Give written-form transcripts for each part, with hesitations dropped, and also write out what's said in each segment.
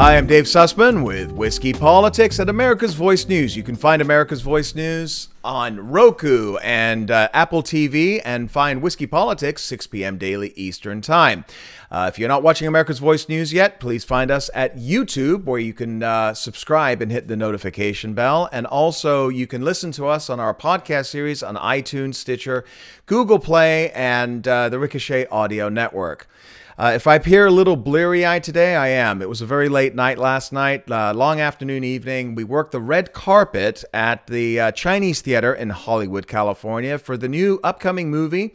Hi, I'm Dave Sussman with Whiskey Politics at America's Voice News. You can find America's Voice News on Roku and Apple TV, and find Whiskey Politics 6 p.m. daily Eastern Time. If you're not watching America's Voice News yet, please find us at YouTube, where you can subscribe and hit the notification bell. And also, you can listen to us on our podcast series on iTunes, Stitcher, Google Play, and the Ricochet Audio Network. If I appear a little bleary-eyed today, I am. It was a very late night last night, long afternoon, evening. We worked the red carpet at the Chinese Theater in Hollywood, California for the new upcoming movie,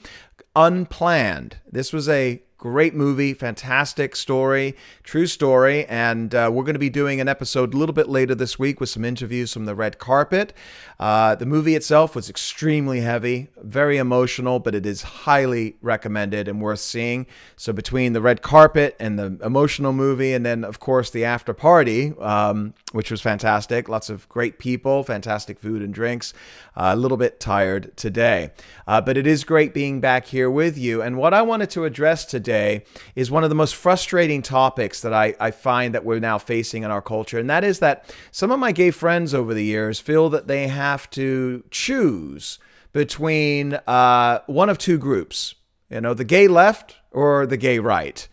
Unplanned. This was a great movie, fantastic story, true story, and we're going to be doing an episode a little bit later this week with some interviews from the red carpet. The movie itself was extremely heavy, very emotional, but it is highly recommended and worth seeing. So between the red carpet and the emotional movie, and then, of course, the after party, which was fantastic, lots of great people, fantastic food and drinks, a little bit tired today. But it is great being back here with you. And what I wanted to address today is one of the most frustrating topics that I find that we're now facing in our culture. And that is that some of my gay friends over the years feel that they have to choose between one of two groups, the gay left or the gay right.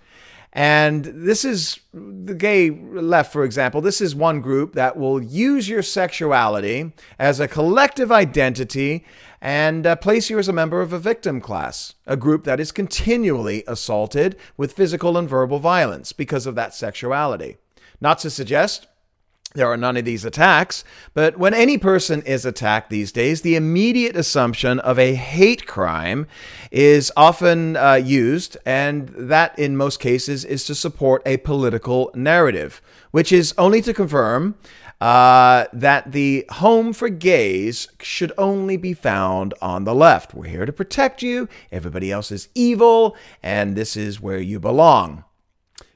And this is the gay left, for example. This is one group that will use your sexuality as a collective identity and place you as a member of a victim class, a group that is continually assaulted with physical and verbal violence because of that sexuality. Not to suggest there are none of these attacks, but when any person is attacked these days, the immediate assumption of a hate crime is often used, and that in most cases is to support a political narrative, which is only to confirm that the home for gays should only be found on the left. We're here to protect you, everybody else is evil, and this is where you belong.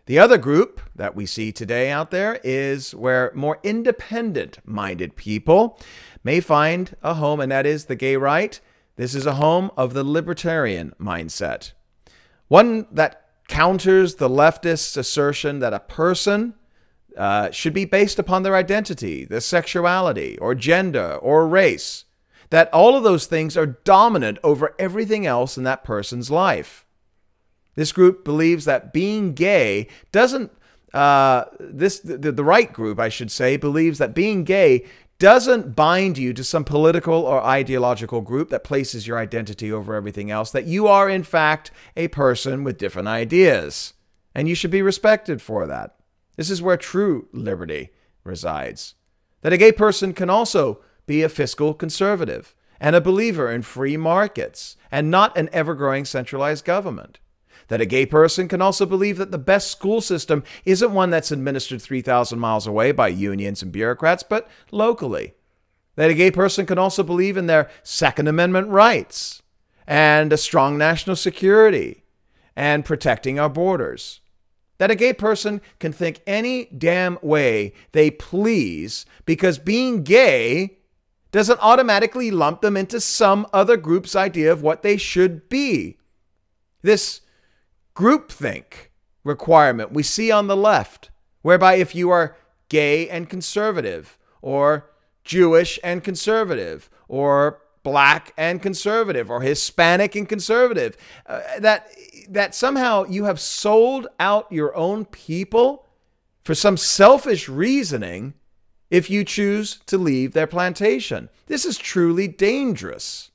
The other group that we see today out there is where more independent-minded people may find a home, and that is the gay right. This is a home of the libertarian mindset, one that counters the leftist assertion that a person should be based upon their identity, their sexuality, or gender, or race, that all of those things are dominant over everything else in that person's life. This group believes that being gay doesn't, the right group, I should say, believes that being gay doesn't bind you to some political or ideological group that places your identity over everything else, that you are, in fact, a person with different ideas, and you should be respected for that. This is where true liberty resides. That a gay person can also be a fiscal conservative and a believer in free markets and not an ever-growing centralized government. That a gay person can also believe that the best school system isn't one that's administered 3,000 miles away by unions and bureaucrats, but locally. That a gay person can also believe in their Second Amendment rights and a strong national security and protecting our borders. That a gay person can think any damn way they please because being gay doesn't automatically lump them into some other group's idea of what they should be. This groupthink requirement we see on the left, whereby if you are gay and conservative, or Jewish and conservative, or black and conservative, or Hispanic and conservative, that somehow you have sold out your own people for some selfish reasoning if you choose to leave their plantation. This is truly dangerous.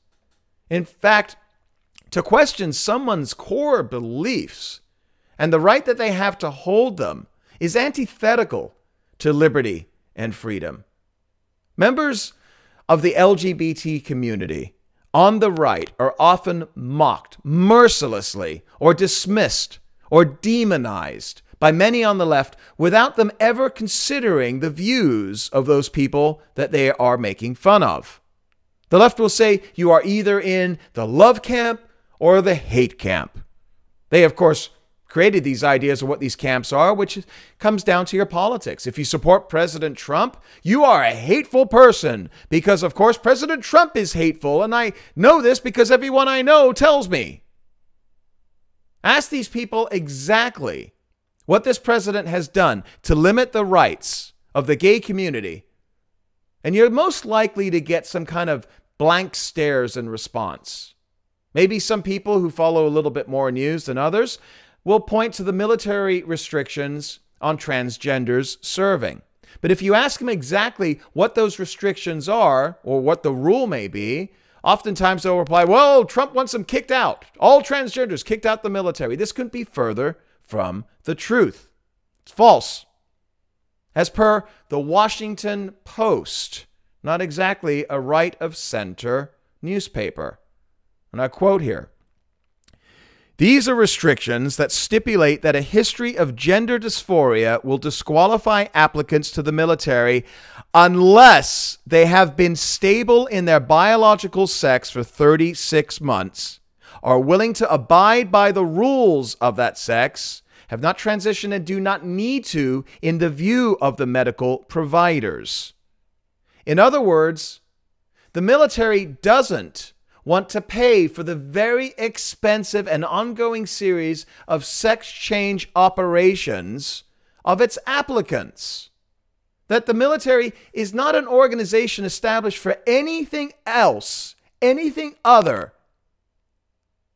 In fact, to question someone's core beliefs and the right that they have to hold them is antithetical to liberty and freedom. Members of the LGBT community on the right are often mocked mercilessly or dismissed or demonized by many on the left without them ever considering the views of those people that they are making fun of. The left will say you are either in the love camp or the hate camp. They, of course, created these ideas of what these camps are, which comes down to your politics. If you support President Trump, you are a hateful person because, of course, President Trump is hateful, and I know this because everyone I know tells me. Ask these people exactly what this president has done to limit the rights of the gay community, and you're most likely to get some kind of blank stares in response. Maybe some people who follow a little bit more news than others will point to the military restrictions on transgenders serving. But if you ask them exactly what those restrictions are or what the rule may be, oftentimes they'll reply, well, Trump wants them kicked out. All transgenders kicked out the military. This couldn't be further from the truth. It's false. As per the Washington Post, not exactly a right of center newspaper. And I quote here, "These are restrictions that stipulate that a history of gender dysphoria will disqualify applicants to the military unless they have been stable in their biological sex for 36 months, are willing to abide by the rules of that sex, have not transitioned and do not need to in the view of the medical providers." In other words, the military doesn't want to pay for the very expensive and ongoing series of sex change operations of its applicants. That the military is not an organization established for anything else, anything other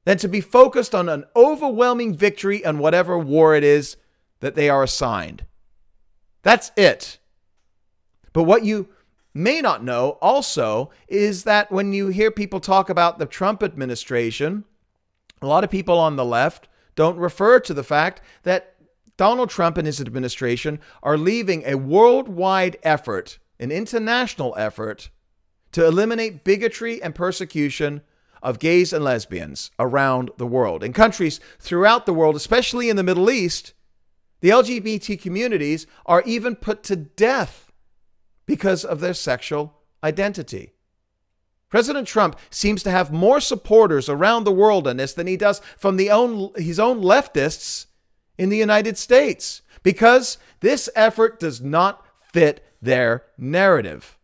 than to be focused on an overwhelming victory on whatever war it is that they are assigned. That's it. But what you may not know also is that when you hear people talk about the Trump administration, a lot of people on the left don't refer to the fact that Donald Trump and his administration are leading a worldwide effort, an international effort, to eliminate bigotry and persecution of gays and lesbians around the world. In countries throughout the world, especially in the Middle East, the LGBT communities are even put to death because of their sexual identity. President Trump seems to have more supporters around the world on this than he does from his own leftists in the United States, because this effort does not fit their narrative.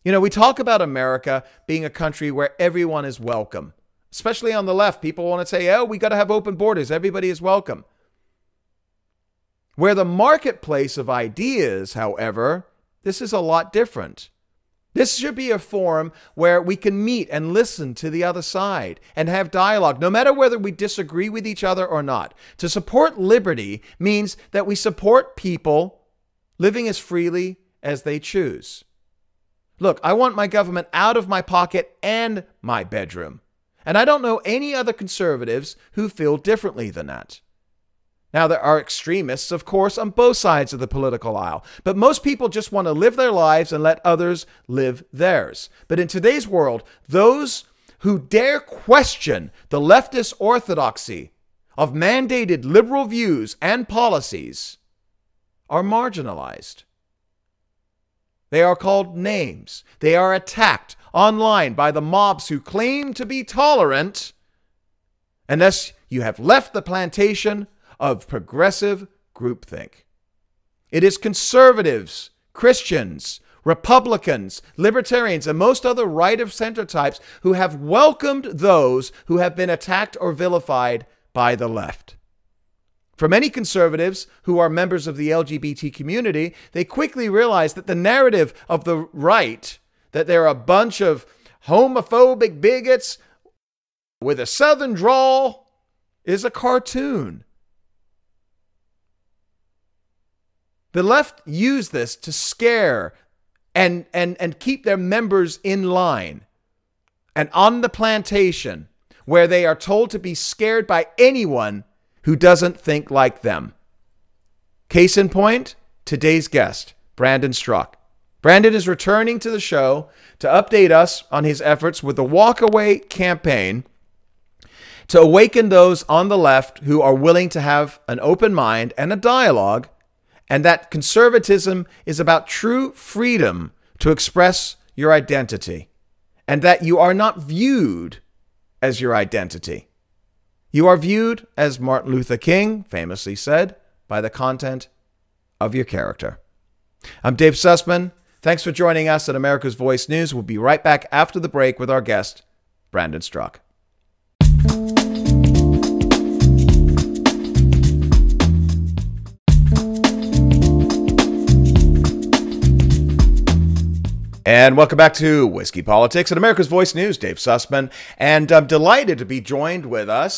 You know, we talk about America being a country where everyone is welcome, especially on the left. People want to say, oh, we got to have open borders. Everybody is welcome. Where the marketplace of ideas, however, this is a lot different. This should be a forum where we can meet and listen to the other side and have dialogue, no matter whether we disagree with each other or not. To support liberty means that we support people living as freely as they choose. Look, I want my government out of my pocket and my bedroom. And I don't know any other conservatives who feel differently than that. Now, there are extremists, of course, on both sides of the political aisle, but most people just want to live their lives and let others live theirs. But in today's world, those who dare question the leftist orthodoxy of mandated liberal views and policies are marginalized. They are called names. They are attacked online by the mobs who claim to be tolerant unless you have left the plantation of progressive groupthink. It is conservatives, Christians, Republicans, libertarians, and most other right-of-center types who have welcomed those who have been attacked or vilified by the left. For many conservatives who are members of the LGBT community, they quickly realize that the narrative of the right, that they're a bunch of homophobic bigots with a southern drawl, is a cartoon. The left use this to scare and keep their members in line. And on the plantation, where they are told to be scared by anyone who doesn't think like them. Case in point, today's guest, Brandon Straka. Brandon is returning to the show to update us on his efforts with the WalkAway campaign to awaken those on the left who are willing to have an open mind and a dialogue, and that conservatism is about true freedom to express your identity, and that you are not viewed as your identity. You are viewed, as Martin Luther King famously said, by the content of your character. I'm Dave Sussman. Thanks for joining us at America's Voice News. We'll be right back after the break with our guest, Brandon Straka. And welcome back to Whiskey Politics at America's Voice News. Dave Sussman, and I'm delighted to be joined with us.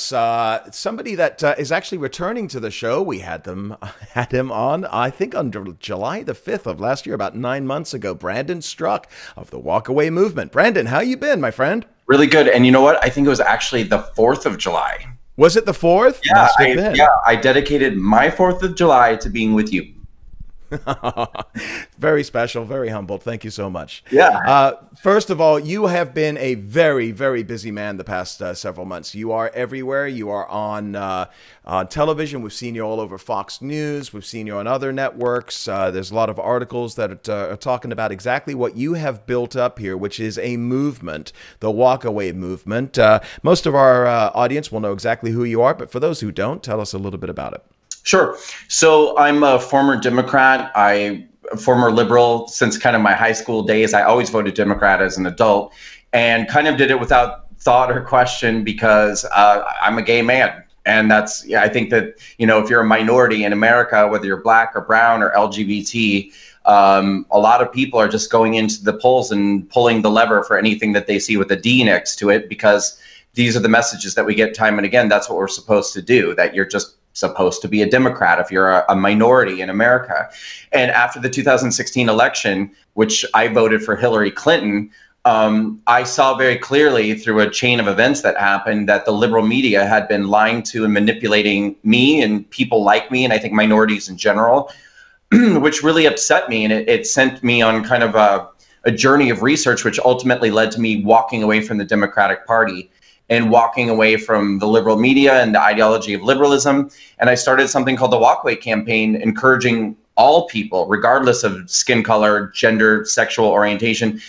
Somebody that is actually returning to the show. We had him on, I think, on July the 5th of last year, about 9 months ago. Brandon Struck of the WalkAway movement. Brandon, how you been, my friend? Really good. And you know what? I think it was actually the 4th of July. Was it the 4th? Yeah, I dedicated my 4th of July to being with you. Very special, very humbled. Thank you so much. Yeah. First of all, you have been a very, very busy man the past several months. You are everywhere. You are on television. We've seen you all over Fox News. We've seen you on other networks. There's a lot of articles that are talking about exactly what you have built up here, which is a movement, the WalkAway movement. Most of our audience will know exactly who you are, but for those who don't, tell us a little bit about it. Sure. So I'm a former Democrat. I'm a former liberal since kind of my high school days. I always voted Democrat as an adult and kind of did it without thought or question because I'm a gay man. And that's, I think that, if you're a minority in America, whether you're black or brown or LGBT, a lot of people are just going into the polls and pulling the lever for anything that they see with a D next to it, because these are the messages that we get time and again. That's what we're supposed to do, that you're just supposed to be a Democrat if you're a minority in America. And after the 2016 election, which I voted for Hillary Clinton, I saw very clearly through a chain of events that happened that the liberal media had been lying to and manipulating me and people like me, and I think minorities in general, which really upset me. And it sent me on kind of a journey of research, which ultimately led to me walking away from the Democratic Party and walking away from the liberal media and the ideology of liberalism. And I started something called the WalkAway campaign, encouraging all people, regardless of skin color, gender, sexual orientation,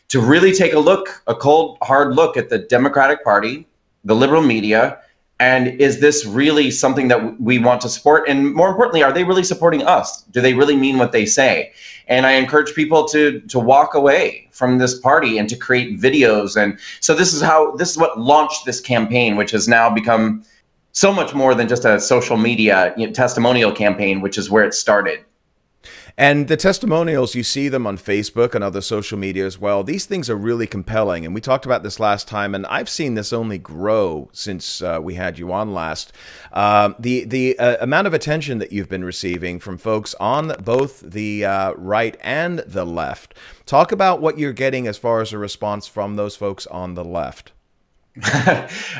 to really take a cold, hard look at the Democratic Party, the liberal media, and is this really something that we want to support? And more importantly, are they really supporting us? Do they really mean what they say? And I encourage people to walk away from this party and to create videos. And so this is what launched this campaign, which has now become so much more than just a social media testimonial campaign, which is where it started. And the testimonials, you see them on Facebook and other social media as well. These things are really compelling. And we talked about this last time, and I've seen this only grow since we had you on last. The amount of attention that you've been receiving from folks on both the right and the left. Talk about what you're getting as far as a response from those folks on the left.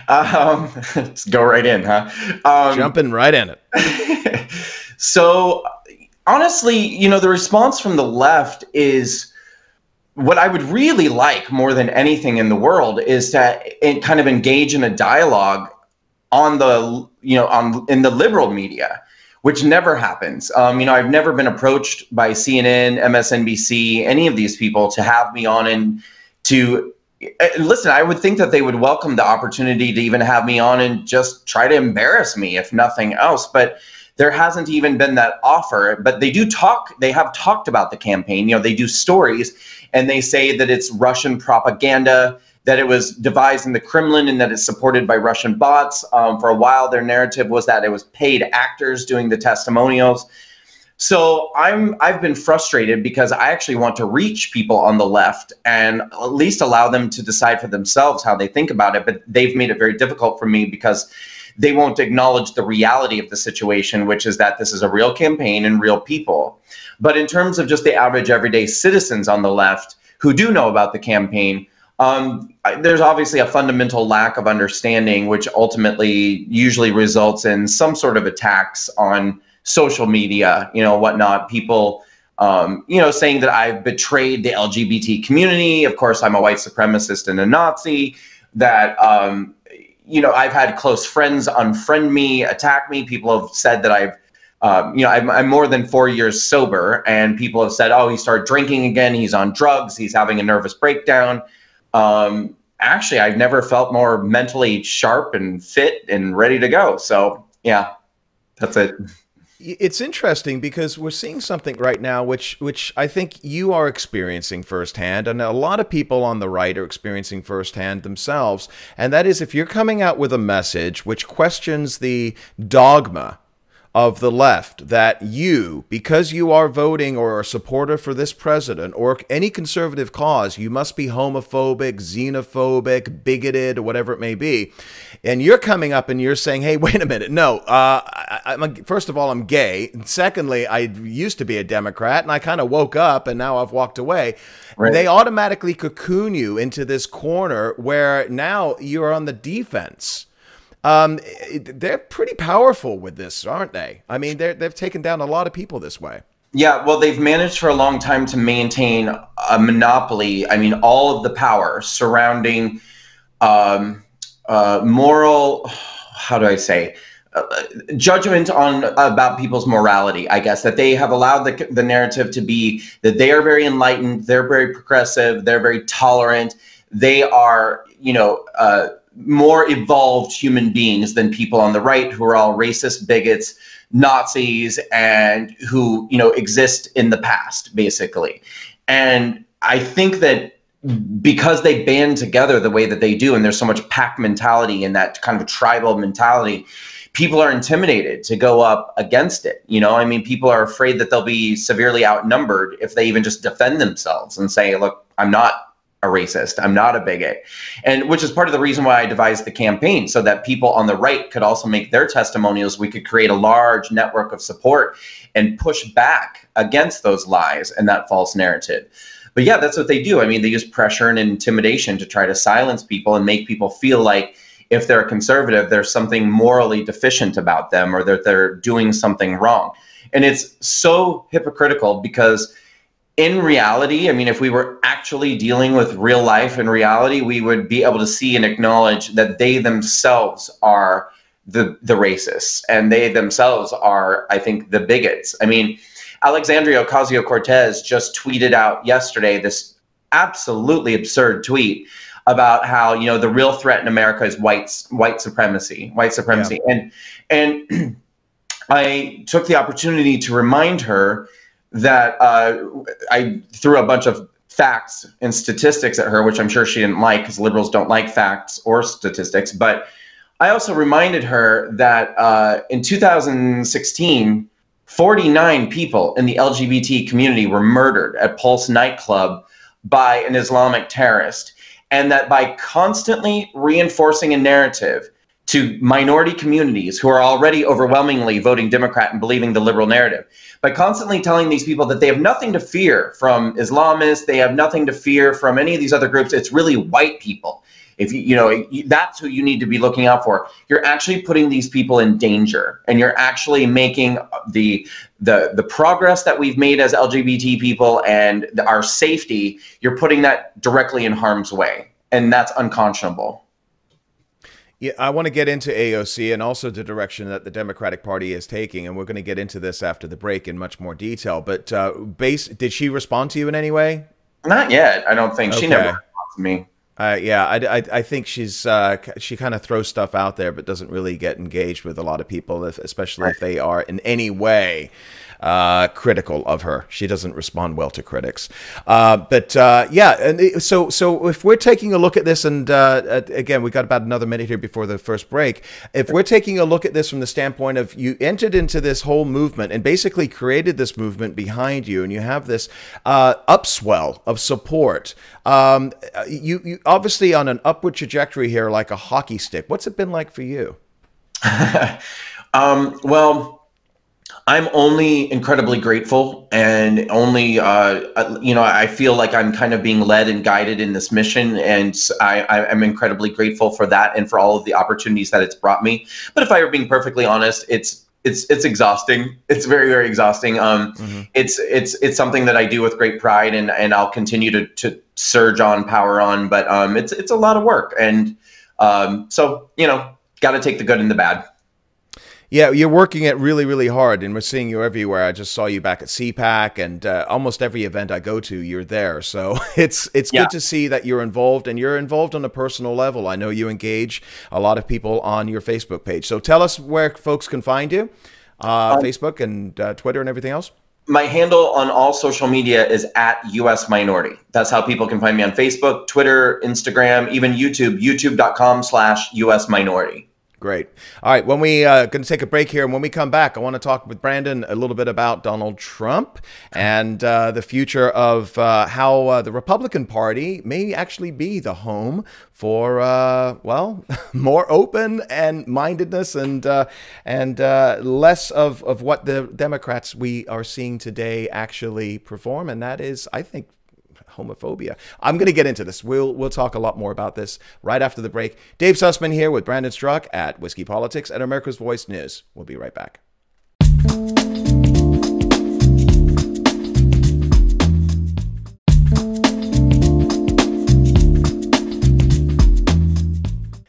Let's go right in, huh? Jumping right in it. So honestly, the response from the left is what I would really like more than anything in the world is to kind of engage in a dialogue on the, in the liberal media, which never happens. I've never been approached by CNN, MSNBC, any of these people to have me on and to listen. I would think that they would welcome the opportunity to even have me on and just try to embarrass me, if nothing else. But there hasn't even been that offer, but they have talked about the campaign. They do stories and they say that it's Russian propaganda, that it was devised in the Kremlin and that it's supported by Russian bots. For a while, their narrative was that it was paid actors doing the testimonials. So I've been frustrated because I actually want to reach people on the left and at least allow them to decide for themselves how they think about it. But they've made it very difficult for me because they won't acknowledge the reality of the situation, which is that this is a real campaign and real people. But in terms of just the average everyday citizens on the left who do know about the campaign, there's obviously a fundamental lack of understanding, which ultimately usually results in some sort of attacks on social media, whatnot. People, saying that I've betrayed the LGBT community. Of course, I'm a white supremacist and a Nazi, that, I've had close friends unfriend me, attack me. People have said that I'm more than 4 years sober, and people have said, oh, he started drinking again. He's on drugs. He's having a nervous breakdown. Actually, I've never felt more mentally sharp and fit and ready to go. So yeah, that's it. It's interesting because we're seeing something right now which I think you are experiencing firsthand, and a lot of people on the right are experiencing firsthand themselves, and that is if you're coming out with a message which questions the dogma of the left that you, because you are voting or a supporter for this president or any conservative cause, you must be homophobic, xenophobic, bigoted, or whatever it may be. And you're coming up and you're saying, hey, wait a minute. No, first of all, I'm gay. And secondly, I used to be a Democrat and I kind of woke up and now I've walked away. Right. They automatically cocoon you into this corner where now you're on the defense. They're pretty powerful with this, aren't they? I mean, they've taken down a lot of people this way. Yeah, well, they've managed for a long time to maintain a monopoly. I mean, all of the power surrounding moral, how do I say, judgment about people's morality, I guess, that they have allowed the narrative to be that they are very enlightened, they're very progressive, they're very tolerant, they are, more evolved human beings than people on the right who are all racist, bigots, Nazis, and who, exist in the past, basically. And I think that because they band together the way that they do, and there's so much pack mentality and that kind of tribal mentality, people are intimidated to go up against it. I mean, people are afraid that they'll be severely outnumbered if they even just defend themselves and say, look, I'm not a racist, I'm not a bigot. And which is part of the reason why I devised the campaign, so that people on the right could also make their testimonials. We could create a large network of support and push back against those lies and that false narrative. But yeah, that's what they do. I mean, they use pressure and intimidation to try to silence people and make people feel like if they're a conservative, there's something morally deficient about them or that they're doing something wrong. And it's so hypocritical because in reality, I mean, if we were actually dealing with real life in reality, we would be able to see and acknowledge that they themselves are the racists and they themselves are, I think, the bigots. I mean, Alexandria Ocasio-Cortez just tweeted out yesterday this absolutely absurd tweet about how, the real threat in America is white supremacy. Yeah. And I took the opportunity to remind her that I threw a bunch of facts and statistics at her, which I'm sure she didn't like because liberals don't like facts or statistics. But I also reminded her that in 2016, 49 people in the LGBT community were murdered at Pulse nightclub by an Islamic terrorist. And that by constantly reinforcing a narrative to minority communities who are already overwhelmingly voting Democrat and believing the liberal narrative, by constantly telling these people that they have nothing to fear from Islamists, they have nothing to fear from any of these other groups, it's really white people. If that's who you need to be looking out for. You're actually putting these people in danger, and you're actually making the progress that we've made as LGBT people and our safety, you're putting that directly in harm's way, and that's unconscionable. Yeah, I want to get into AOC and also the direction that the Democratic Party is taking, and we're going to get into this after the break in much more detail. But did she respond to you in any way? Not yet, I don't think. Okay. She never responded to me. Yeah, I think she kind of throws stuff out there, but doesn't really get engaged with a lot of people, especially if they are in any way critical of her. She doesn't respond well to critics. Yeah, and so if we're taking a look at this, and again, we got about another minute here before the first break. If we're taking a look at this from the standpoint of you entered into this whole movement and basically created this movement behind you, and you have this upswell of support. You obviously on an upward trajectory here, like a hockey stick. What's it been like for you? Well, I'm only incredibly grateful, and only, I feel like I'm kind of being led and guided in this mission, and I'm incredibly grateful for that and for all of the opportunities that it's brought me. But if I were being perfectly honest, it's exhausting. It's very, very exhausting. It's something that I do with great pride, and I'll continue to surge on, power on. But it's a lot of work, and so got to take the good and the bad. Yeah, you're working it really, really hard, and we're seeing you everywhere. I just saw you back at CPAC, and almost every event I go to, you're there. So it's good to see that you're involved, and you're involved on a personal level. I know you engage a lot of people on your Facebook page. So tell us where folks can find you, Facebook and Twitter and everything else. My handle on all social media is @US Minority. That's how people can find me on Facebook, Twitter, Instagram, even YouTube, youtube.com/US Minority. Great. All right. When we going to take a break here, and when we come back, I want to talk with Brandon a little bit about Donald Trump and the future of how the Republican Party may actually be the home for well, more open and mindedness and less of what the Democrats we are seeing today actually perform, and that is, I think, homophobia. I'm going to get into this. We'll talk a lot more about this right after the break. Dave Sussman here with Brandon Struck at Whiskey Politics at America's Voice News. We'll be right back.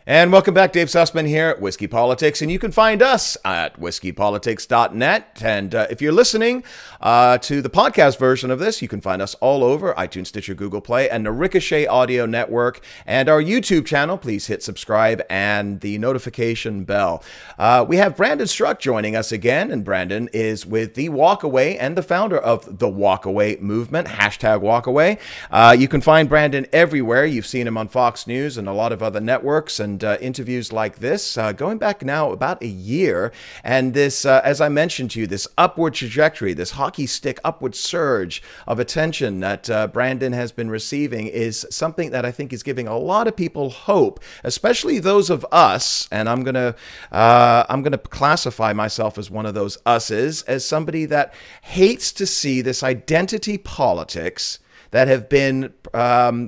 And welcome back. Dave Sussman here at Whiskey Politics, and you can find us at whiskeypolitics.net. And if you're listening to the podcast version of this, you can find us all over iTunes, Stitcher, Google Play, and the Ricochet Audio Network. And our YouTube channel, please hit subscribe and the notification bell. We have Brandon Struck joining us again, and Brandon is with the WalkAway and the founder of the WalkAway movement, #WalkAway. You can find Brandon everywhere. You've seen him on Fox News and a lot of other networks and interviews like this, going back now about a year. And this, as I mentioned to you, this upward trajectory, this hockey stick upward surge of attention that Brandon has been receiving is something that I think is giving a lot of people hope, especially those of us. And I'm gonna classify myself as one of those us's, as somebody that hates to see this identity politics that have been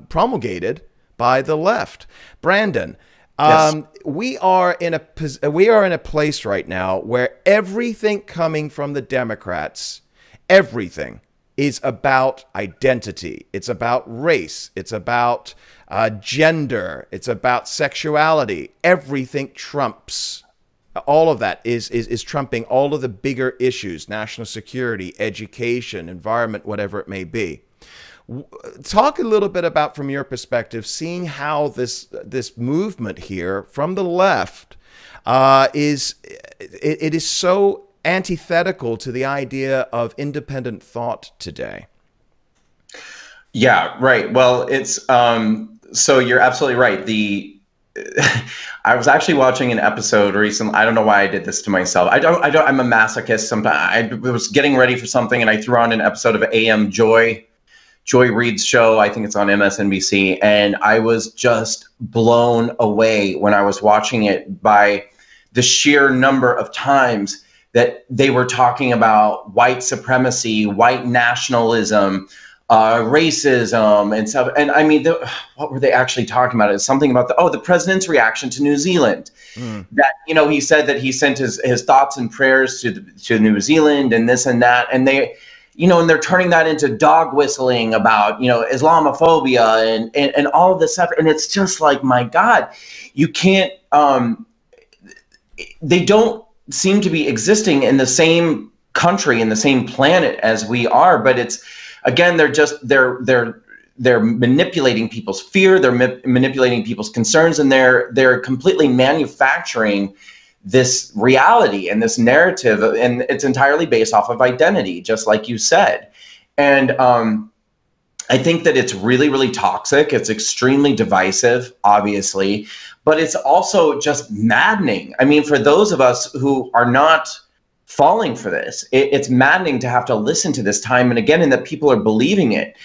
promulgated by the left. Brandon, yes. We are in a place right now where everything coming from the Democrats, everything is about identity. It's about race. It's about gender. It's about sexuality. Everything trumps. All of that is trumping all of the bigger issues: national security, education, environment, whatever it may be. Talk a little bit about, from your perspective, seeing how this movement here from the left is so antithetical to the idea of independent thought today. Yeah, right. Well, it's so you're absolutely right. I was actually watching an episode recently. I don't know why I did this to myself. I'm a masochist. Sometimes I was getting ready for something and I threw on an episode of AM Joy Reid's show. I think it's on MSNBC. And I was just blown away when I was watching it by the sheer number of times that they were talking about white supremacy, white nationalism, racism and stuff. And I mean, what were they actually talking about? It's something about the president's reaction to New Zealand. That, he said that he sent his thoughts and prayers to New Zealand and this and that. And they, and they're turning that into dog whistling about, Islamophobia and all of this stuff. And it's just like, my God, you can't, they don't seem to be existing in the same country, in the same planet as we are. But it's, again, they're manipulating people's fear. They're manipulating people's concerns, and they're completely manufacturing this reality and this narrative, and it's entirely based off of identity, just like you said. And I think that it's really, really toxic. It's extremely divisive, obviously, but it's also just maddening. I mean, for those of us who are not falling for this, it's maddening to have to listen to this time and again, and that people are believing it.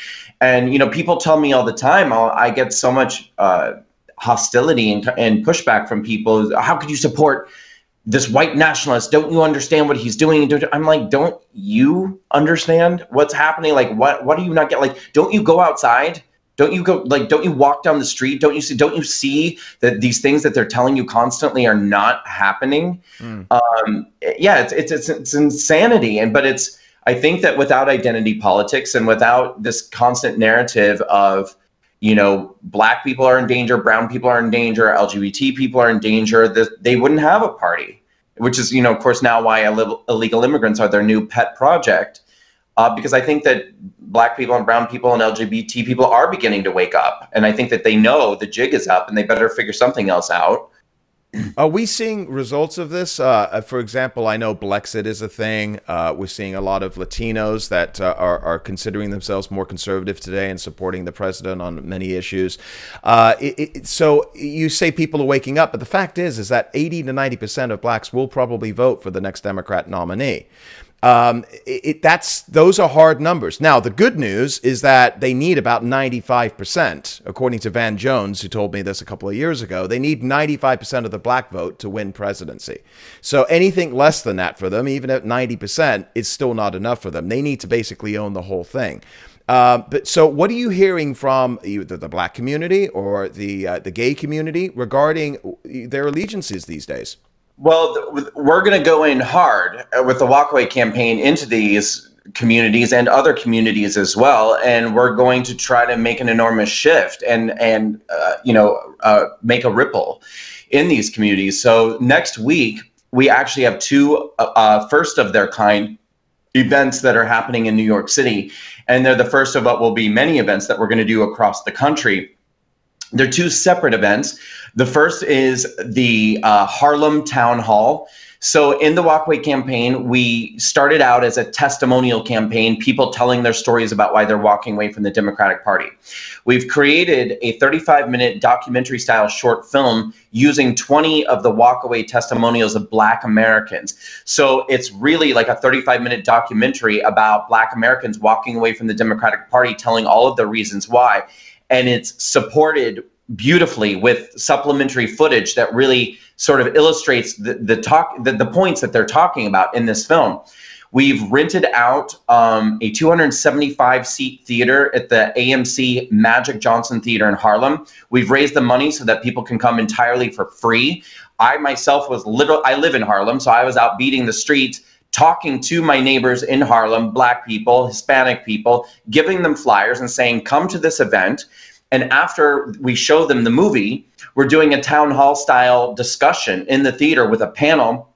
And, people tell me all the time, I get so much hostility and pushback from people. How could you support this white nationalist? Don't you understand what he's doing? I'm like, don't you understand what's happening? Like, what do you not get? Like, don't you go outside? Don't you don't you walk down the street? Don't you see that these things that they're telling you constantly are not happening? Yeah, it's insanity. But I think that without identity politics and without this constant narrative of, black people are in danger, brown people are in danger, LGBT people are in danger, that they wouldn't have a party, which is, of course, now why illegal immigrants are their new pet project. Because I think that black people and brown people and LGBT people are beginning to wake up. And I think that they know the jig is up and they better figure something else out. Are we seeing results of this? For example, I know Blexit is a thing. We're seeing a lot of Latinos that are considering themselves more conservative today and supporting the president on many issues. So you say people are waking up, but the fact is that 80 to 90% of blacks will probably vote for the next Democrat nominee. Those are hard numbers. Now, the good news is that they need about 95%, according to Van Jones, who told me this a couple of years ago. They need 95% of the black vote to win presidency. So anything less than that for them, even at 90%, is still not enough for them. They need to basically own the whole thing. But so what are you hearing from either the black community or the gay community regarding their allegiances these days? Well, we're going to go in hard with the WalkAway campaign into these communities and other communities as well, and we're going to try to make an enormous shift and make a ripple in these communities. So next week we actually have two first of their kind events that are happening in New York City, and they're the first of what will be many events that we're going to do across the country. They're two separate events. The first is the Harlem Town Hall. So in the WalkAway campaign, we started out as a testimonial campaign, people telling their stories about why they're walking away from the Democratic Party. We've created a 35-minute documentary-style short film using 20 of the WalkAway testimonials of Black Americans. So it's really like a 35-minute documentary about Black Americans walking away from the Democratic Party, telling all of the reasons why. And it's supported beautifully with supplementary footage that really sort of illustrates the points that they're talking about in this film. We've rented out a 275-seat theater at the AMC Magic Johnson Theater in Harlem. We've raised the money so that people can come entirely for free. I myself I live in Harlem, so I was out beating the streets, talking to my neighbors in Harlem, Black people, Hispanic people, giving them flyers and saying, come to this event. And after we show them the movie, we're doing a town hall style discussion in the theater with a panel.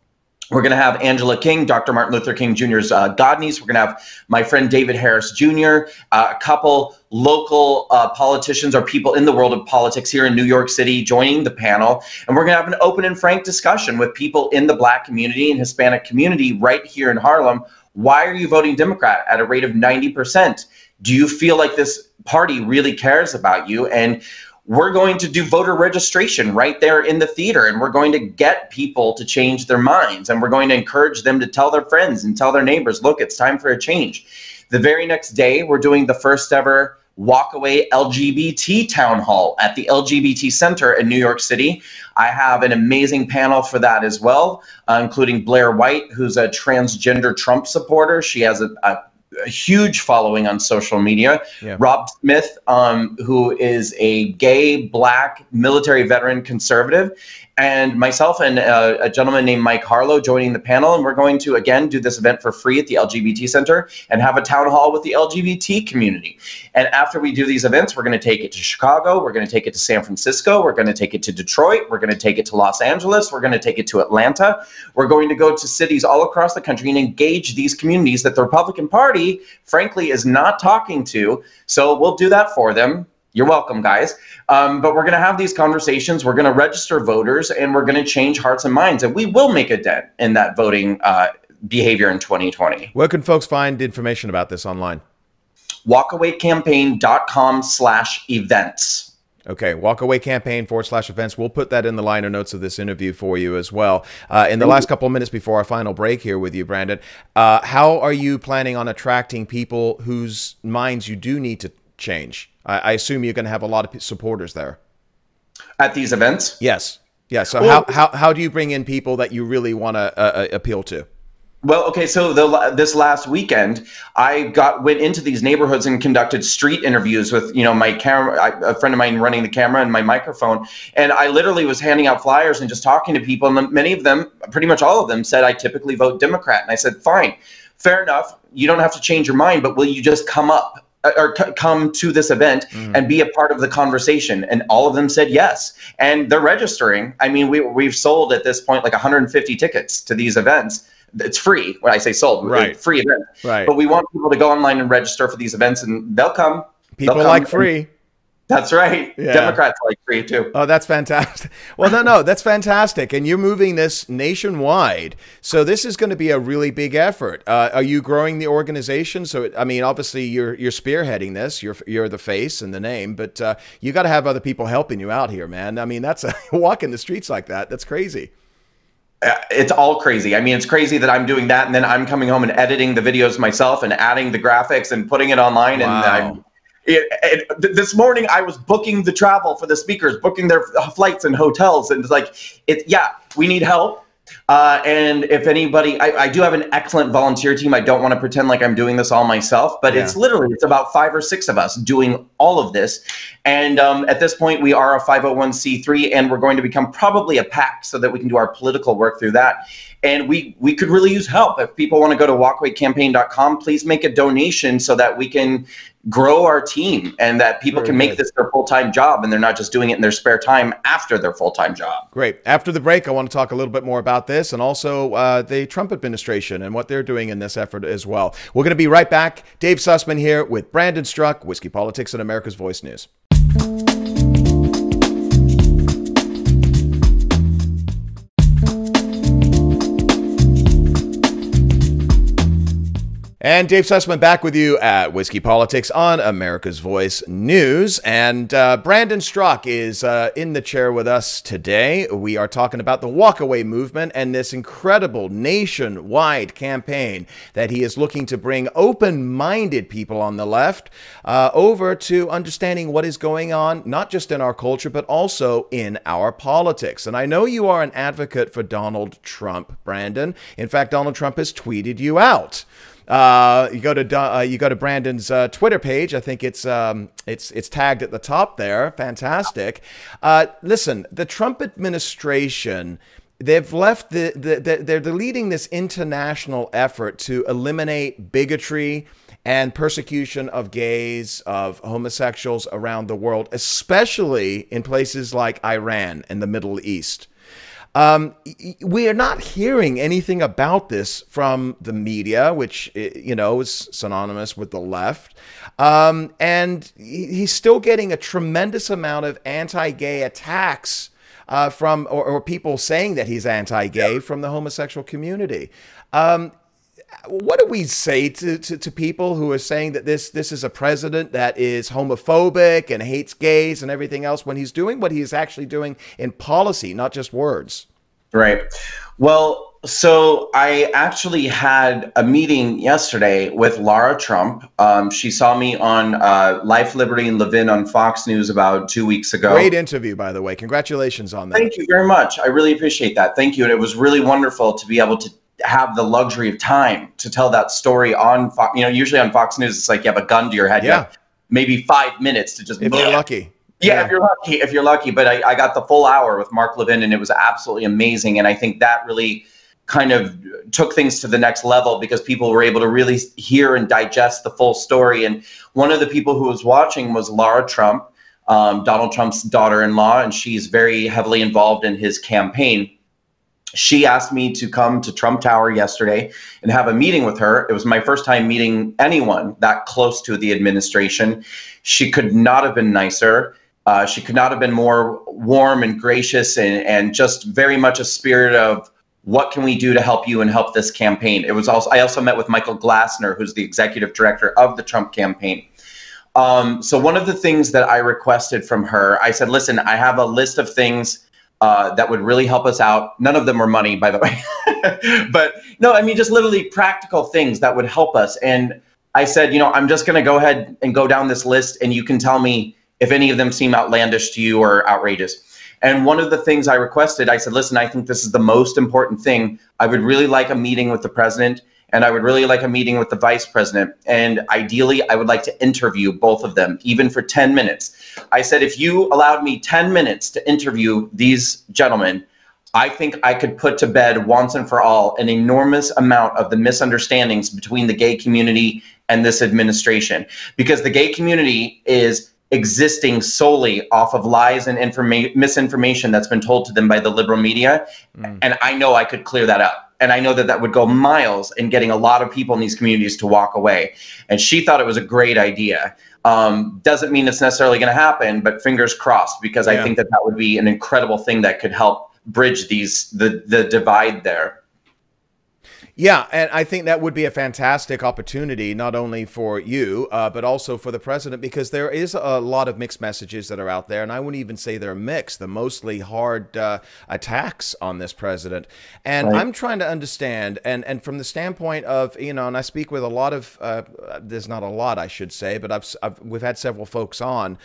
We're going to have Angela King, Dr. Martin Luther King Jr.'s godniece. We're going to have my friend David Harris Jr., a couple local politicians or people in the world of politics here in New York City joining the panel. And we're going to have an open and frank discussion with people in the Black community and Hispanic community right here in Harlem. Why are you voting Democrat at a rate of 90%? Do you feel like this party really cares about you? And we're going to do voter registration right there in the theater, and we're going to get people to change their minds, and we're going to encourage them to tell their friends and tell their neighbors, look, it's time for a change. The very next day, we're doing the first ever WalkAway LGBT town hall at the LGBT Center in New York City. I have an amazing panel for that as well, including Blair White, who's a transgender Trump supporter. She has a huge following on social media. Yeah. Rob Smith, who is a gay Black military veteran conservative, and myself and a gentleman named Mike Harlow joining the panel. And we're going to, again, do this event for free at the LGBT Center and have a town hall with the LGBT community. And after we do these events, we're going to take it to Chicago. We're going to take it to San Francisco. We're going to take it to Detroit. We're going to take it to Los Angeles. We're going to take it to Atlanta. We're going to go to cities all across the country and engage these communities that the Republican Party, frankly, is not talking to. So we'll do that for them. You're welcome, guys. But we're going to have these conversations. We're going to register voters, and we're going to change hearts and minds. And we will make a dent in that voting behavior in 2020. Where can folks find information about this online? WalkAwaycampaign.com/events. Okay, WalkAwaycampaign/events. We'll put that in the liner notes of this interview for you as well. In the last couple of minutes before our final break here with you, Brandon, how are you planning on attracting people whose minds you do need to change? I assume you're going to have a lot of supporters there. At these events? Yes. Yeah. So well, how do you bring in people that you really want to appeal to? Well, okay, so this last weekend, I went into these neighborhoods and conducted street interviews with, my camera, a friend of mine running the camera and my microphone, and I literally was handing out flyers and just talking to people, and many of them, pretty much all of them, said I typically vote Democrat, and I said, fine, fair enough, you don't have to change your mind, but will you just come to this event and be a part of the conversation? And all of them said yes, and they're registering. I mean, we've sold at this point like 150 tickets to these events. It's free. When I say sold, right? Free event. Right. But we want people to go online and register for these events, and they'll come. People like free. That's right. Yeah. Democrats like free too. Oh, that's fantastic. Well, no, that's fantastic. And you're moving this nationwide. So this is going to be a really big effort. Are you growing the organization? So, I mean, obviously you're spearheading this. You're the face and the name, but you got to have other people helping you out here, man. I mean, that's walking the streets like that. That's crazy. It's all crazy. I mean, it's crazy that I'm doing that, and then I'm coming home and editing the videos myself and adding the graphics and putting it online. Wow. And this morning I was booking the travel for the speakers, booking their flights and hotels, and it's like, yeah, we need help. And if anybody, I do have an excellent volunteer team. I don't want to pretend like I'm doing this all myself, but it's about 5 or 6 of us doing all of this. And at this point, we are a 501c3, and we're going to become probably a PAC so that we can do our political work through that. And we could really use help. If people want to go to walkawaycampaign.com, please make a donation so that we can grow our team and that people can make this their full-time job, and they're not just doing it in their spare time after their full-time job. Great. After the break, I want to talk a little bit more about this and also the Trump administration and what they're doing in this effort as well. We're going to be right back. Dave Sussman here with Brandon Struck, Whiskey Politics and America's Voice News. And Dave Sussman back with you at Whiskey Politics on America's Voice News. And Brandon Struck is in the chair with us today. We are talking about the WalkAway movement and this incredible nationwide campaign that he is looking to bring open-minded people on the left over to understanding what is going on, not just in our culture, but also in our politics. And I know you are an advocate for Donald Trump, Brandon. In fact, Donald Trump has tweeted you out. You go to Brandon's Twitter page. I think it's tagged at the top there. Fantastic. Listen, the Trump administration, they've left they're leading this international effort to eliminate bigotry and persecution of gays, of homosexuals around the world, especially in places like Iran and the Middle East. We are not hearing anything about this from the media, which, you know, is synonymous with the left. And he's still getting a tremendous amount of anti-gay attacks from or people saying that he's anti-gay from the homosexual community. What do we say to people who are saying that this is a president that is homophobic and hates gays and everything else when he's doing what he's actually doing in policy, not just words? Right. Well, so I actually had a meeting yesterday with Lara Trump. She saw me on Life, Liberty, and Levin on Fox News about 2 weeks ago. Great interview, by the way. Congratulations on that. Thank you very much. I really appreciate that. Thank you. And it was really wonderful to be able to have the luxury of time to tell that story on Fox. You know, usually on Fox News, it's like you have a gun to your head. Yeah. You have maybe 5 minutes to just. If you're lucky. Yeah, if you're lucky. But I got the full hour with Mark Levin, and it was absolutely amazing. And I think that really kind of took things to the next level because people were able to really hear and digest the full story. And one of the people who was watching was Lara Trump, Donald Trump's daughter-in-law, and she's very heavily involved in his campaign. She asked me to come to Trump Tower yesterday and have a meeting with her. It was my first time meeting anyone that close to the administration. She could not have been nicer. She could not have been more warm and gracious and just very much a spirit of what can we do to help you and help this campaign. It was also, I also met with Michael Glassner, who's the executive director of the Trump campaign. So one of the things that I requested from her, I said, listen, I have a list of things that would really help us out. None of them were money, by the way. But no, I mean, just literally practical things that would help us. And I said, you know, I'm just going to go ahead and go down this list and you can tell me if any of them seem outlandish to you or outrageous. And one of the things I requested, I said, listen, I think this is the most important thing. I would really like a meeting with the president, and I would really like a meeting with the vice president. And ideally, I would like to interview both of them, even for 10 minutes. I said, if you allowed me 10 minutes to interview these gentlemen, I think I could put to bed once and for all an enormous amount of the misunderstandings between the gay community and this administration. Because the gay community is existing solely off of lies and misinformation that's been told to them by the liberal media. And I know I could clear that up. And I know that that would go miles in getting a lot of people in these communities to walk away. And she thought it was a great idea. Doesn't mean it's necessarily going to happen, but fingers crossed, because I think that that would be an incredible thing that could help bridge the divide there. Yeah, and I think that would be a fantastic opportunity, not only for you, but also for the president, because there is a lot of mixed messages that are out there, and I wouldn't even say they're mixed. They're mostly hard attacks on this president. And I'm trying to understand, and from the standpoint of, and I speak with a lot of, there's not a lot, I should say, but we've had several folks on,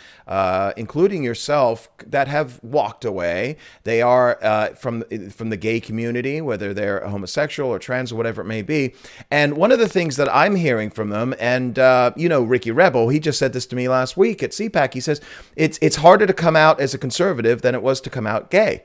including yourself, that have walked away. They are from the gay community, whether they're homosexual or trans or whatever it may be. And one of the things that I'm hearing from them, and Ricky Rebel, he just said this to me last week at CPAC. He says it's harder to come out as a conservative than it was to come out gay.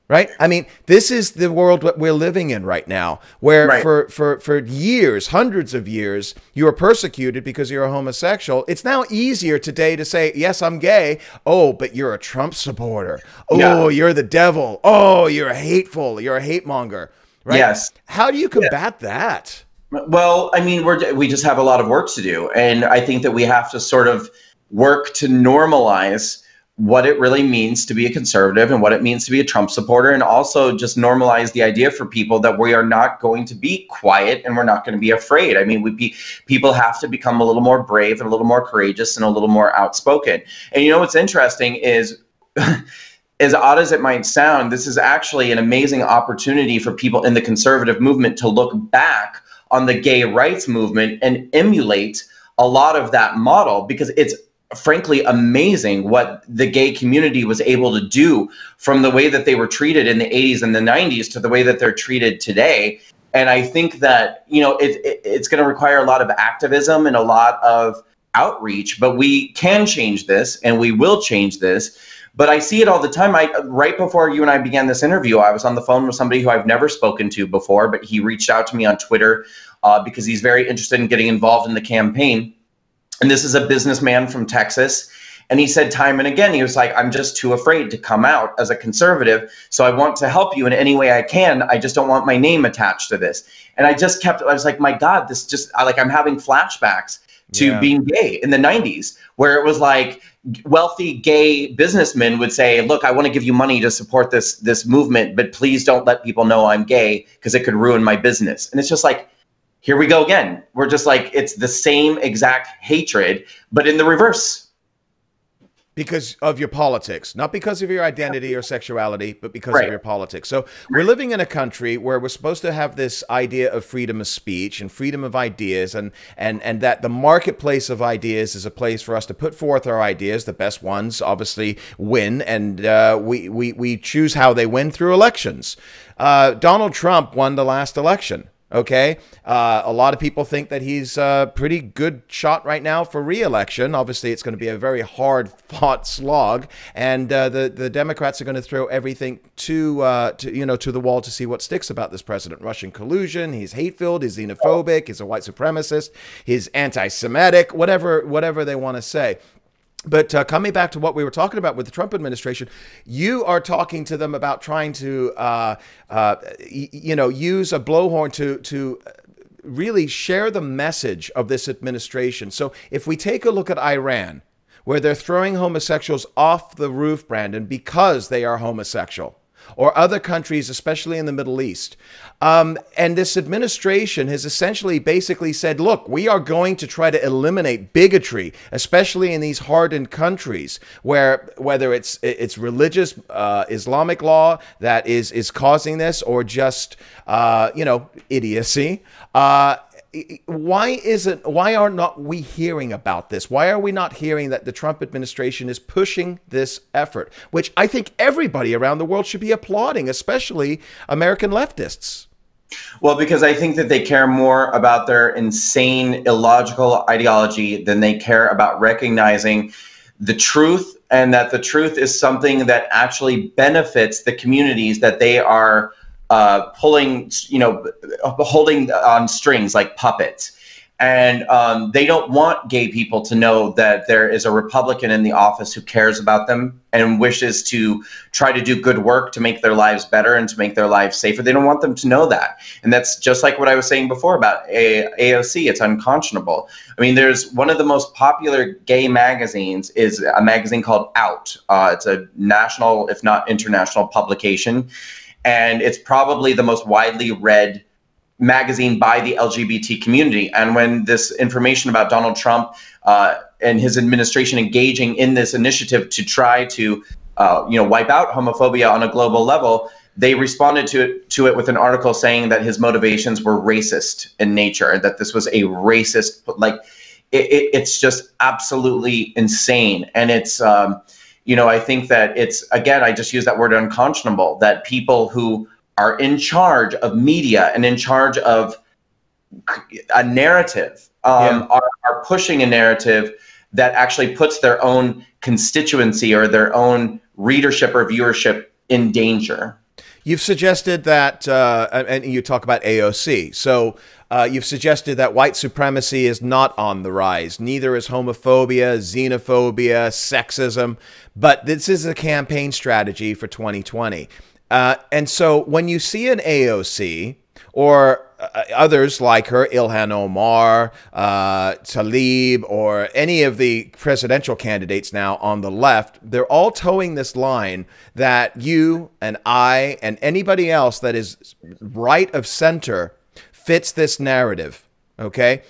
Right? I mean, this is the world that we're living in right now, where for years, hundreds of years, you were persecuted because you're a homosexual. It's now easier today to say, yes, I'm gay. Oh, but you're a Trump supporter. Oh, you're the devil. Oh, you're hateful. You're a hate monger. Right? Yes. How do you combat that? Well, I mean, we just have a lot of work to do. And I think that we have to sort of work to normalize what it really means to be a conservative and what it means to be a Trump supporter, and also just normalize the idea for people that we are not going to be quiet and we're not going to be afraid. I mean, people have to become a little more brave and a little more courageous and a little more outspoken. And what's interesting is, as odd as it might sound, this is actually an amazing opportunity for people in the conservative movement to look back on the gay rights movement and emulate a lot of that model, because it's frankly amazing what the gay community was able to do, from the way that they were treated in the 80s and the 90s to the way that they're treated today. And I think that, it's going to require a lot of activism and a lot of outreach, but we can change this and we will change this. But I see it all the time. Right before you and I began this interview, I was on the phone with somebody who I've never spoken to before, but he reached out to me on Twitter because he's very interested in getting involved in the campaign. And this is a businessman from Texas. And he said time and again, he was like, I'm just too afraid to come out as a conservative. So I want to help you in any way I can. I just don't want my name attached to this. And I was like, my God, I'm having flashbacks to being gay in the 90s, where it was like wealthy gay businessmen would say, look, I want to give you money to support this movement, but please don't let people know I'm gay because it could ruin my business. And it's just like, here we go again. We're just like, it's the same exact hatred, but in the reverse. Because of your politics, not because of your identity or sexuality, but because of your politics. So we're living in a country where we're supposed to have this idea of freedom of speech and freedom of ideas, and that the marketplace of ideas is a place for us to put forth our ideas. The best ones obviously win, and we choose how they win through elections. Donald Trump won the last election. Okay, a lot of people think that he's a pretty good shot right now for re-election. Obviously, it's going to be a very hard-fought slog, and the Democrats are going to throw everything to the wall to see what sticks about this president. Russian collusion. He's hate-filled. He's xenophobic. He's a white supremacist. He's anti-Semitic. Whatever they want to say. But coming back to what we were talking about with the Trump administration, you are talking to them about trying to, use a blowhorn to really share the message of this administration. So if we take a look at Iran, where they're throwing homosexuals off the roof, Brandon, because they are homosexual, or other countries, especially in the Middle East. And this administration has essentially basically said, look, we are going to try to eliminate bigotry, especially in these hardened countries, where whether it's religious Islamic law that is causing this, or just, idiocy. Why are not we hearing about this? Why are we not hearing that the Trump administration is pushing this effort, which I think everybody around the world should be applauding, especially American leftists? Well, because I think that they care more about their insane, illogical ideology than they care about recognizing the truth, and that the truth is something that actually benefits the communities that they are holding on strings like puppets. And they don't want gay people to know that there is a Republican in the office who cares about them and wishes to try to do good work to make their lives better and to make their lives safer. They don't want them to know that. And that's just like what I was saying before about AOC. It's unconscionable. I mean, there's one of the most popular gay magazines is a magazine called Out. It's a national, if not international, publication. And it's probably the most widely read magazine by the LGBT community. And when this information about Donald Trump and his administration engaging in this initiative to try to wipe out homophobia on a global level, they responded to it with an article saying that his motivations were racist in nature, that this was a racist, like it's just absolutely insane. And it's I think that it's, again, I just use that word unconscionable, that people who are in charge of media and in charge of a narrative are pushing a narrative that actually puts their own constituency or their own readership or viewership in danger. You've suggested that, and you talk about AOC, so you've suggested that white supremacy is not on the rise. Neither is homophobia, xenophobia, sexism, but this is a campaign strategy for 2020. And so when you see an AOC or others like her, Ilhan Omar, Tlaib, or any of the presidential candidates now on the left, they're all towing this line that you and I and anybody else that is right of center fits this narrative, okay?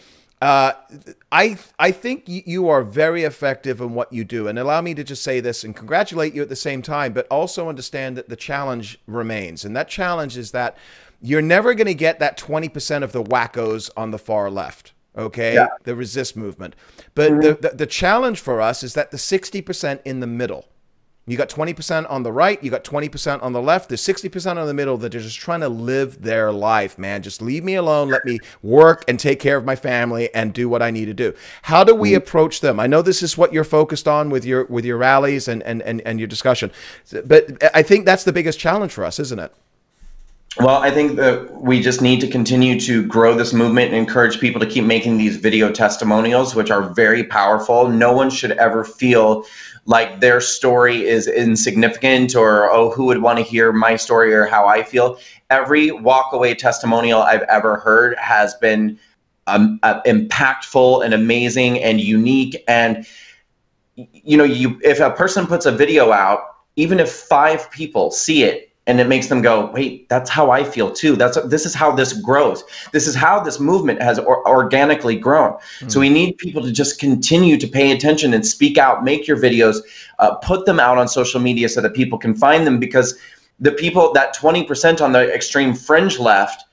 I think you are very effective in what you do. And allow me to just say this and congratulate you at the same time, but also understand that the challenge remains. And that challenge is that you're never going to get that 20% of the wackos on the far left, okay? Yeah. The resist movement. But the challenge for us is that the 60% in the middle. You got 20% on the right, you got 20% on the left, there's 60% on the middle that are just trying to live their life, man. Just leave me alone, let me work and take care of my family and do what I need to do. How do we approach them? I know this is what you're focused on with your rallies and your discussion, but I think that's the biggest challenge for us, isn't it? Well, I think that we just need to continue to grow this movement and encourage people to keep making these video testimonials, which are very powerful. No one should ever feel like their story is insignificant or, oh, who would want to hear my story or how I feel. Every WalkAway testimonial I've ever heard has been impactful and amazing and unique. And, if a person puts a video out, even if 5 people see it, and it makes them go, wait, that's how I feel too. This is how this grows. This is how this movement has organically grown. So we need people to just continue to pay attention and speak out, make your videos, put them out on social media so that people can find them, because the people, that 20% on the extreme fringe left,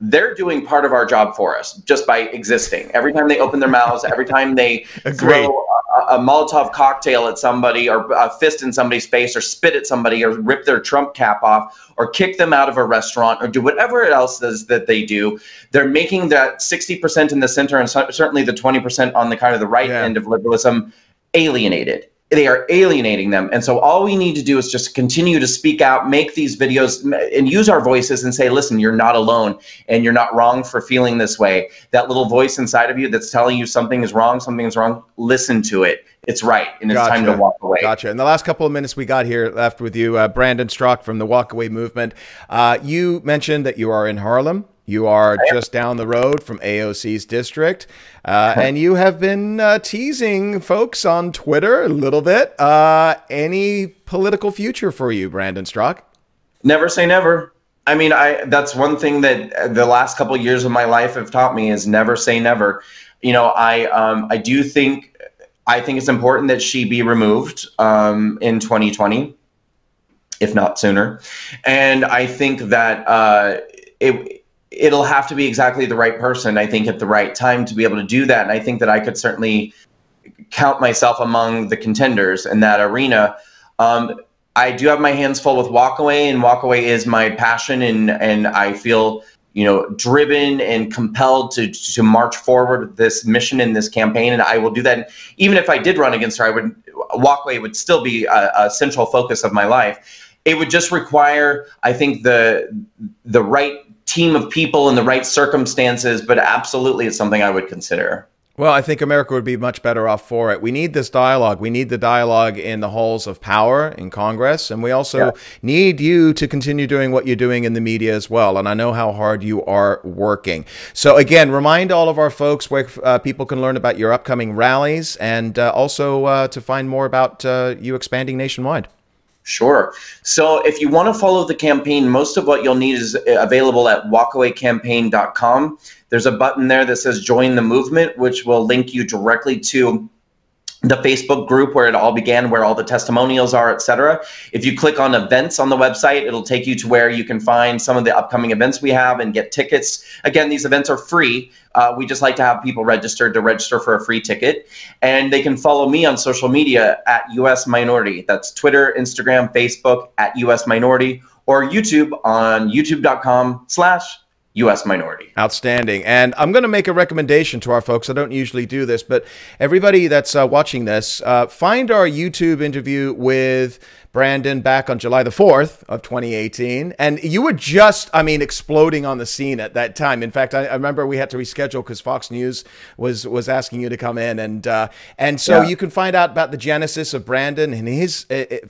they're doing part of our job for us just by existing. Every time they open their mouths, every time they throw a Molotov cocktail at somebody or a fist in somebody's face or spit at somebody or rip their Trump cap off or kick them out of a restaurant or do whatever else is that they do, they're making that 60% in the center and certainly the 20% on the kind of the right end of liberalism alienated. They are alienating them. And so all we need to do is just continue to speak out, make these videos and use our voices and say, listen, you're not alone and you're not wrong for feeling this way. That little voice inside of you that's telling you something is wrong, listen to it. It's right. And it's time to walk away. Gotcha. In the last couple of minutes we got here left with you, Brandon Straka from the WalkAway movement. You mentioned that you are in Harlem. You are just down the road from AOC's district, and you have been teasing folks on Twitter a little bit. Any political future for you, Brandon Straka? Never say never. I mean, that's one thing that the last couple of years of my life have taught me is never say never. I think it's important that she be removed in 2020, if not sooner. And I think that it'll have to be exactly the right person, I think, at the right time to be able to do that. And I think that I could certainly count myself among the contenders in that arena. I do have my hands full with WalkAway, and WalkAway is my passion, and I feel driven and compelled to march forward with this mission and this campaign, and I will do that. And even if I did run against her, WalkAway would still be a central focus of my life. It would just require, I think, the right team of people in the right circumstances, but absolutely it's something I would consider. Well, I think America would be much better off for it. We need this dialogue. We need the dialogue in the halls of power in Congress. And we also need you to continue doing what you're doing in the media as well. And I know how hard you are working. So again, remind all of our folks where people can learn about your upcoming rallies and also to find more about you expanding nationwide. Sure. So if you want to follow the campaign, most of what you'll need is available at walkawaycampaign.com. There's a button there that says join the movement, which will link you directly to the Facebook group where it all began, where all the testimonials are, etc. If you click on events on the website, it'll take you to where you can find some of the upcoming events we have and get tickets. Again, these events are free. We just like to have people registered to register for a free ticket. And they can follow me on social media at US Minority. That's Twitter, Instagram, Facebook at US Minority, or YouTube on youtube.com/US Minority. Outstanding. And I'm going to make a recommendation to our folks. I don't usually do this, but everybody that's watching this, find our YouTube interview with Brandon back on July the 4th of 2018. And you were just, I mean, exploding on the scene at that time. In fact, I remember we had to reschedule because Fox News was asking you to come in. And so you can find out about the genesis of Brandon and his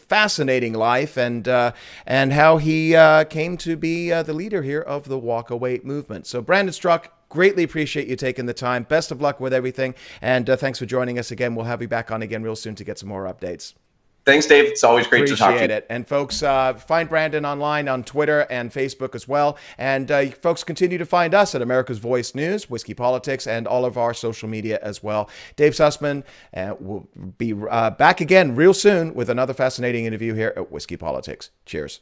fascinating life and how he came to be the leader here of the WalkAway movement. So Brandon Straka, greatly appreciate you taking the time. Best of luck with everything. And thanks for joining us again. We'll have you back on again real soon to get some more updates. Thanks, Dave. It's always great to talk to you. Appreciate it. And folks, find Brandon online on Twitter and Facebook as well. And folks, continue to find us at America's Voice News, Whiskey Politics, and all of our social media as well. Dave Sussman will be back again real soon with another fascinating interview here at Whiskey Politics. Cheers.